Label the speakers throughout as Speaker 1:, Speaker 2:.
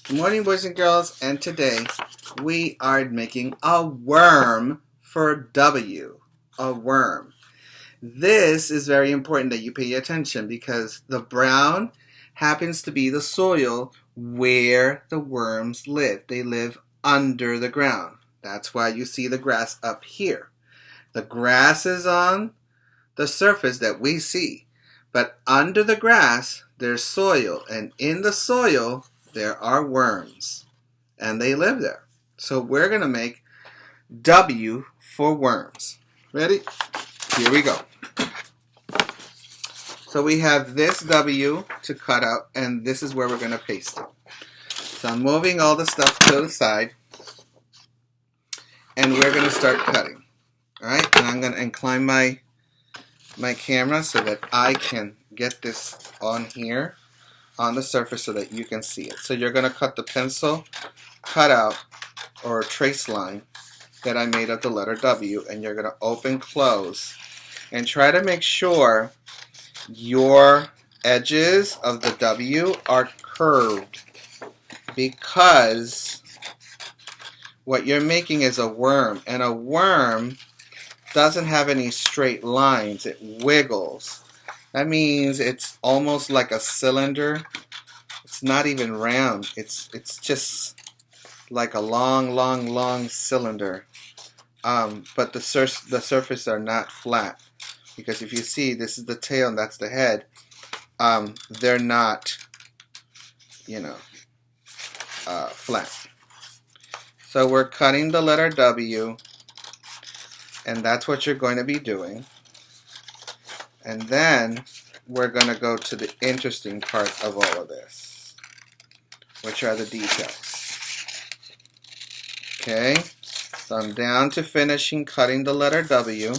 Speaker 1: Good morning, boys and girls, and today we are making a worm for W. A worm. This is very important that you pay attention because the brown happens to be the soil where the worms live. They live under the ground. That's why you see the grass up here. The grass is on the surface that we see, but under the grass there's soil, and in the soil there are worms, and they live there. So we're going to make W for worms. Ready? Here we go. So we have this W to cut out, and this is where we're going to paste it. So I'm moving all the stuff to the side, and we're going to start cutting. All right, and I'm going to incline my camera so that I can get this on here on the surface so that you can see it. So you're going to cut the pencil cutout or trace line that I made of the letter W, and you're going to open, close, and try to make sure your edges of the W are curved, because what you're making is a worm, and a worm doesn't have any straight lines. It wiggles. That means it's almost like a cylinder. It's not even round. It's just like a long cylinder. But the surface are not flat, because if you see, this is the tail and that's the head. They're not, flat. So we're cutting the letter W, and that's what you're going to be doing. And then we're going to go to the interesting part of all of this, which are the details. Okay, so I'm down to finishing cutting the letter W.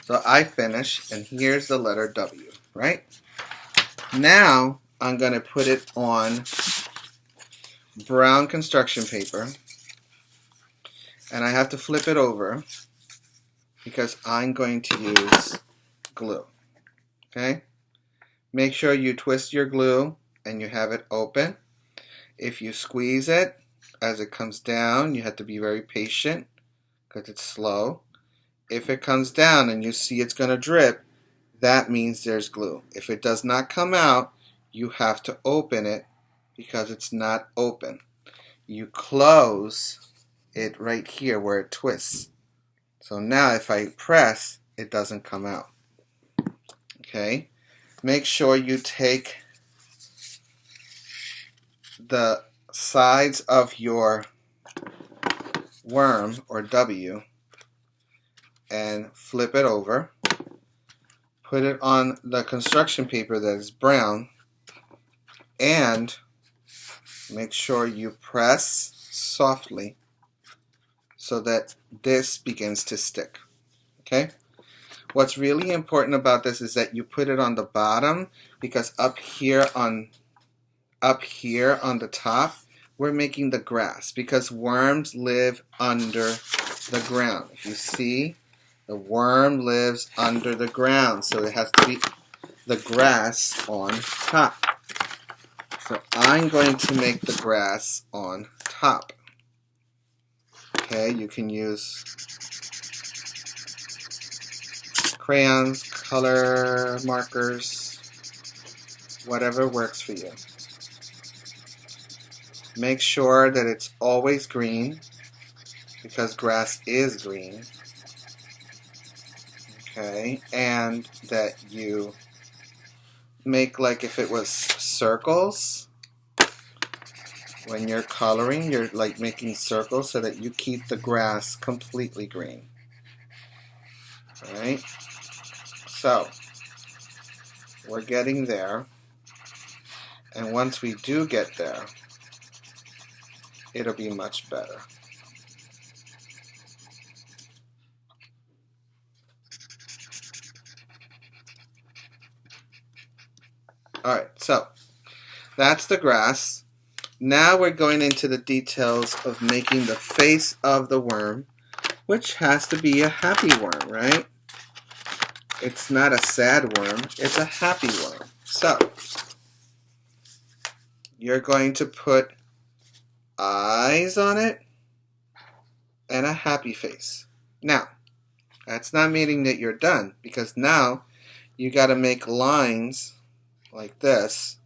Speaker 1: So I finished, and here's the letter W, right? Now I'm going to put it on brown construction paper, and I have to flip it over because I'm going to use glue. Okay? Make sure you twist your glue and you have it open. If you squeeze it as it comes down, you have to be very patient because it's slow. If it comes down and you see it's going to drip, that means there's glue. If it does not come out, you have to open it because it's not open. You close it right here where it twists. So now if I press, it doesn't come out. Okay? Make sure you take the sides of your worm or W and flip it over. Put it on the construction paper that is brown, and make sure you press softly so that this begins to stick. Okay? What's really important about this is that you put it on the bottom, because up here on the top we're making the grass, because worms live under the ground. If you see, the worm lives under the ground, so it has to be the grass on top. So I'm going to make the grass on top. Okay, you can use crayons, color markers, whatever works for you. Make sure that it's always green, because grass is green. Okay, and that you make like if it was circles. When you're coloring, you're like making circles so that you keep the grass completely green. Alright, so we're getting there, and once we do get there, it'll be much better. Alright, so that's the grass. Now we're going into the details of making the face of the worm, which has to be a happy worm, right? It's not a sad worm, it's a happy worm. So, you're going to put eyes on it and a happy face. Now, that's not meaning that you're done, because now you got to make lines like this,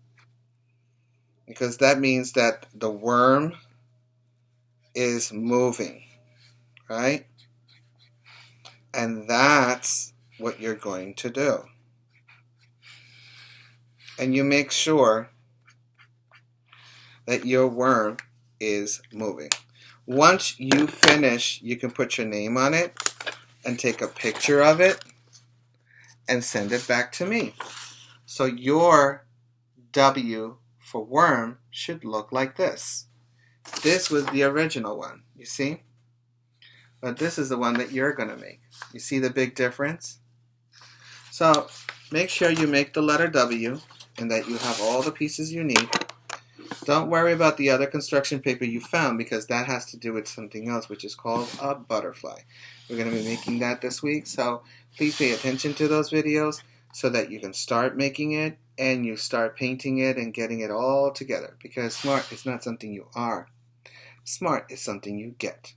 Speaker 1: because that means that the worm is moving, right? And that's what you're going to do. And you make sure that your worm is moving. Once you finish, you can put your name on it and take a picture of it and send it back to me. So your W for worm should look like this. This was the original one, you see? But this is the one that you're going to make. You see the big difference? So make sure you make the letter W and that you have all the pieces you need. Don't worry about the other construction paper you found, because that has to do with something else, which is called a butterfly. We're going to be making that this week, so please pay attention to those videos so that you can start making it and you start painting it and getting it all together, because smart is not something you are. Smart is something you get.